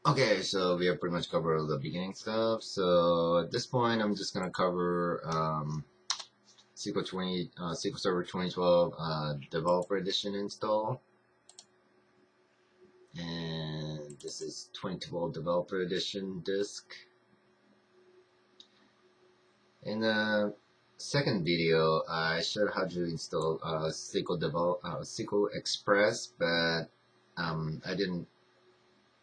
Okay, so we have pretty much covered all the beginning stuff. So at this point, I'm just gonna cover SQL Server 2012 Developer Edition install, and this is 2012 Developer Edition disk. In the second video, I showed how to install SQL Express, but I didn't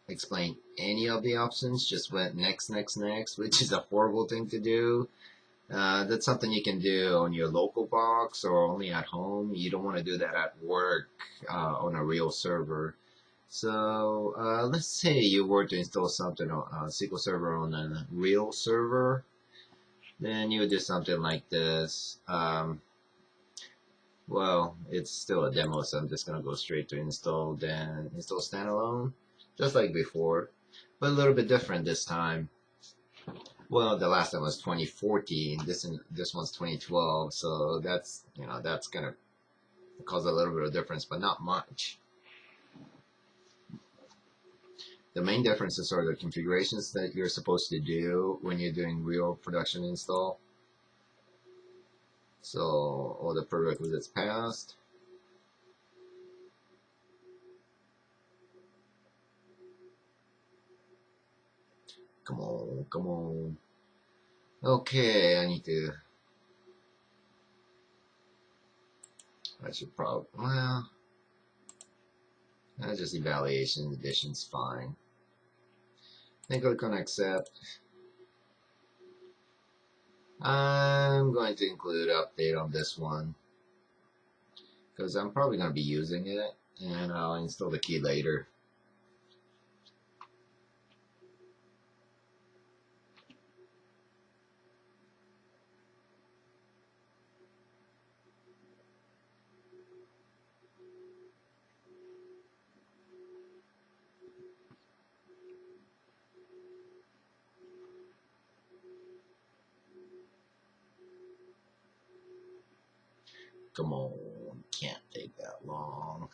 explain any of the options. Just went next, next, next, which is a horrible thing to do. That's something you can do on your local box or only at home. You don't want to do that at work on a real server. So let's say you were to install something on SQL Server on a real server, then you would do something like this. Well, it's still a demo, so I'm just gonna go straight to install, then install standalone, just like before, but a little bit different this time. Well, the last one was 2014. This one's 2012, so that's gonna cause a little bit of difference, but not much. The main differences are the configurations that you're supposed to do when you're doing real production install. So all the prerequisites passed. Come on, come on. Okay, I should probably, well, just evaluation edition's fine. Then click on accept. I'm going to include update on this one because I'm probably going to be using it, and I'll install the key later. Come on, can't take that long.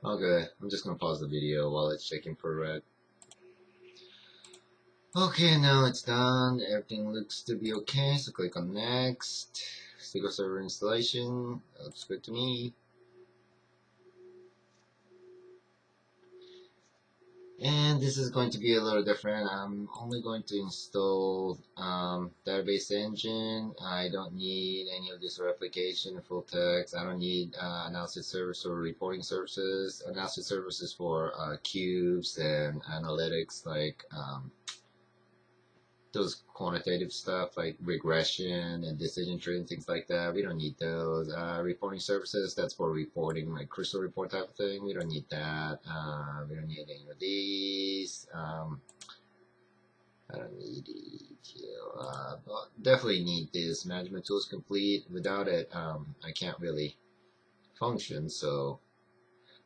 Okay, I'm just going to pause the video while it's checking for red. Okay, now it's done. Everything looks to be okay, so click on next. SQL Server installation. That looks good to me. And this is going to be a little different. I'm only going to install database engine. I don't need any of this replication, full text. I don't need analysis service or reporting services. Analysis services for cubes and analytics like those quantitative stuff like regression and decision tree and things like that. We don't need those. Reporting services, that's for reporting, like crystal report type of thing. We don't need that. We don't need any of these. I don't need ETL, but definitely need this management tools complete. Without it, I can't really function. So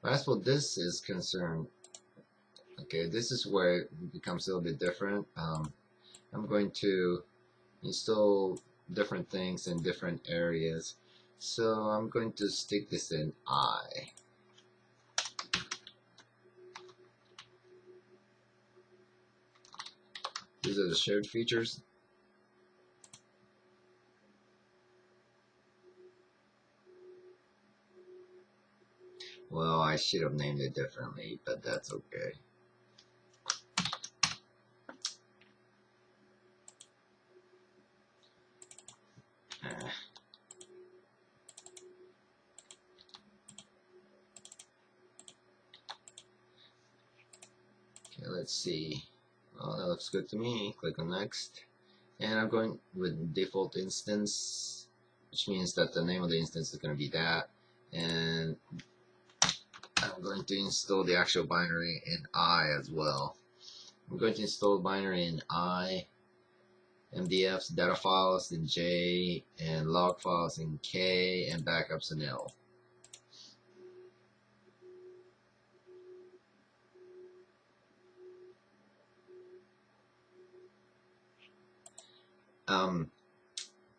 as for this is concerned, okay, this is where it becomes a little bit different. I'm going to install different things in different areas. So I'm going to stick this in I. These are the shared features. Well, I should have named it differently, but that's okay. Okay, let's see. Well, that looks good to me. Click on next. And I'm going with default instance, which means that the name of the instance is going to be that. And I'm going to install the actual binary in I as well. I'm going to install binary in I, MDFs, data files in J, and log files in K, and backups in L.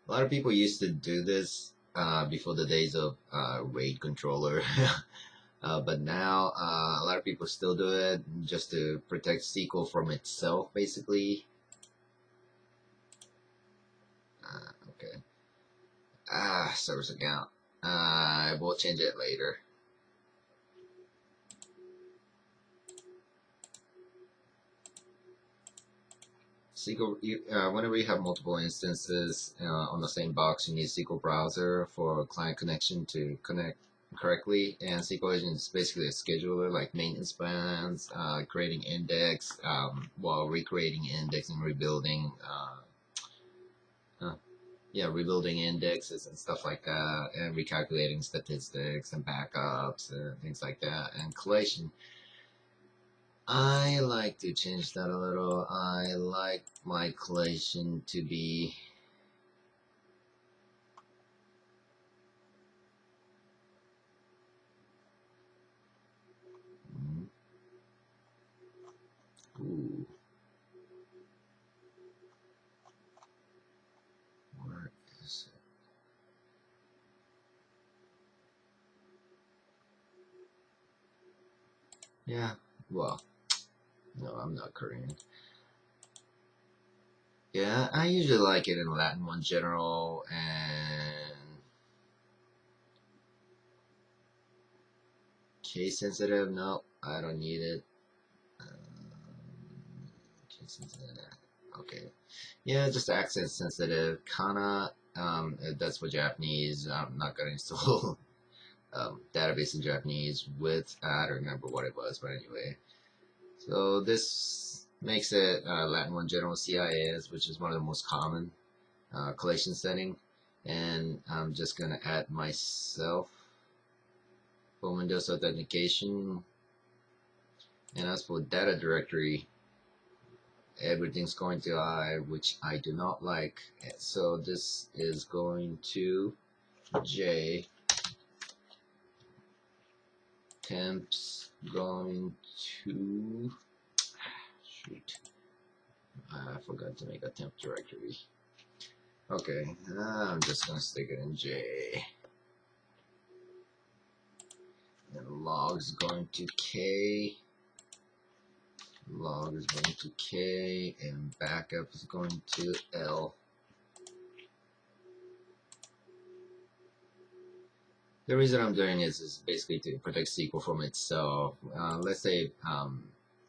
A lot of people used to do this before the days of RAID controller. But now a lot of people still do it just to protect SQL from itself, basically. Okay. Service account. We'll change it later. SQL, whenever you have multiple instances on the same box, you need SQL browser for client connection to connect correctly. And SQL agent is basically a scheduler, like maintenance plans, creating index, while recreating index and rebuilding. Yeah, rebuilding indexes and stuff like that, and recalculating statistics and backups and things like that, and collation. I like to change that a little. I like my collation to be ooh, where is it? Yeah, well, no, I'm not Korean. Yeah, I usually like it in Latin one general, and case sensitive. No, I don't need it. Case sensitive. Okay. Yeah, just accent sensitive. Kana, that's for Japanese. I'm not gonna install database in Japanese with, I don't remember what it was, but anyway. So this makes it Latin 1 General CIS, which is one of the most common collation setting. And I'm just gonna add myself for Windows Authentication. And as for data directory, everything's going to I, which I do not like. So this is going to J. Temps going to, shoot, I forgot to make a temp directory. Okay, I'm just gonna stick it in J. And logs going to K. Log is going to K, and backup is going to L. The reason I'm doing this is basically to protect SQL from itself. Let's say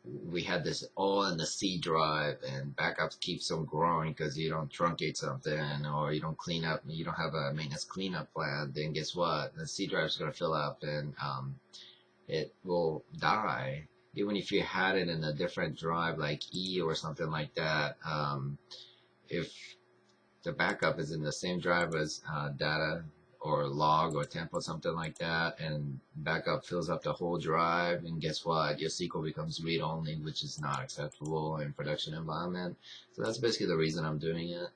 we had this all in the C drive, and backups keeps on growing because you don't truncate something, or you don't clean up, you don't have a maintenance cleanup plan. Then guess what? The C drive is going to fill up, and it will die. Even if you had it in a different drive like E or something like that, if the backup is in the same drive as data or log or temp or something like that, and backup fills up the whole drive, and guess what? Your SQL becomes read-only, which is not acceptable in production environment. So that's basically the reason I'm doing it.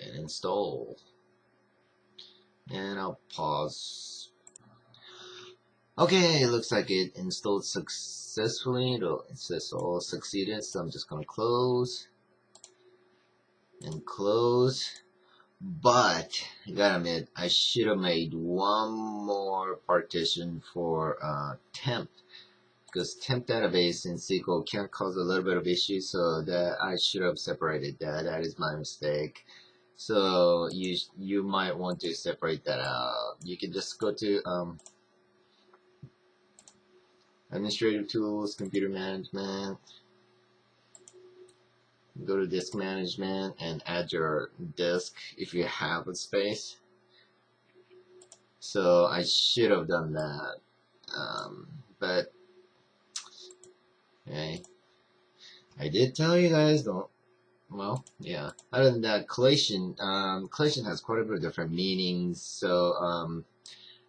And install. And I'll pause. Okay, it looks like it installed successfully. It says all succeeded, so I'm just gonna close and close. But I gotta admit, I should have made one more partition for temp, because temp database in SQL can cause a little bit of issues, so that I should have separated that. That is my mistake. So you might want to separate that out. You can just go to administrative tools, computer management, go to disk management, and add your disk if you have a space. So I should have done that, but okay, I did tell you guys don't. Well, yeah. Other than that, collation has quite a bit of different meanings. So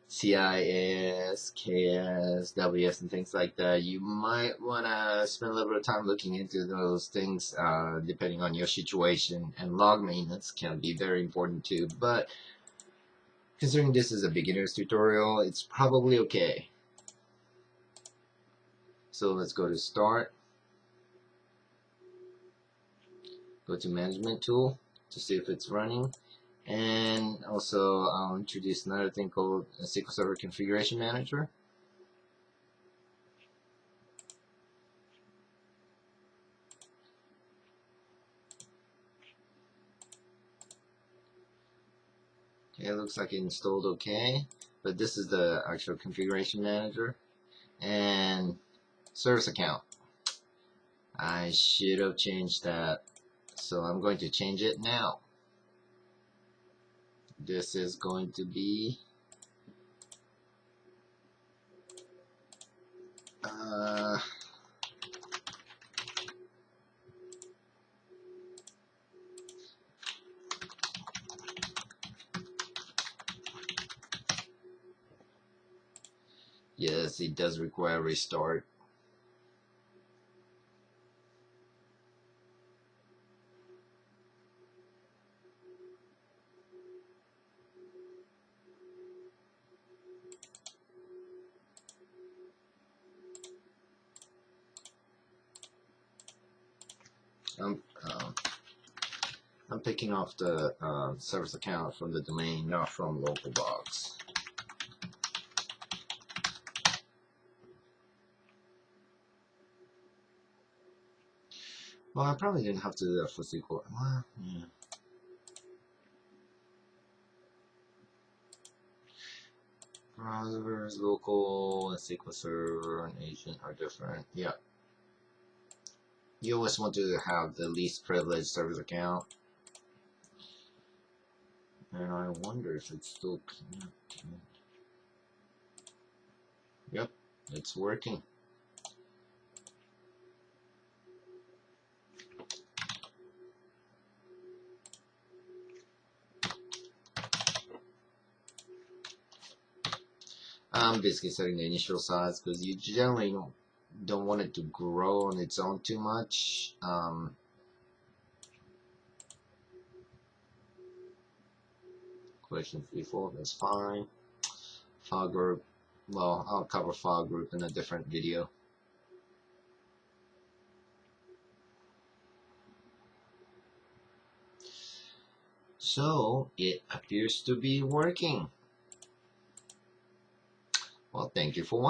CIS, KS, WS, and things like that. You might want to spend a little bit of time looking into those things, depending on your situation. And log maintenance can be very important too. But considering this is a beginner's tutorial, it's probably okay. So let's go to start. Go to management tool to see if it's running. And also I'll introduce another thing called a SQL Server Configuration Manager. Okay, it looks like it installed okay, but this is the actual configuration manager. And service account, I should have changed that, so I'm going to change it now. This is going to be yes, it does require a restart. I'm, um, I'm picking off the service account from the domain, not from localbox. Well, I probably didn't have to do that for SQL. Well, yeah. Browsers, local, and SQL Server and agent are different. Yeah. You always want to have the least privileged service account. And I wonder if it's still connected. Yep, it's working. I'm basically setting the initial size because you generally don't want it to grow on its own too much. Collections default, that's fine. File group, well, I'll cover file group in a different video. So it appears to be working. Well, thank you for watching.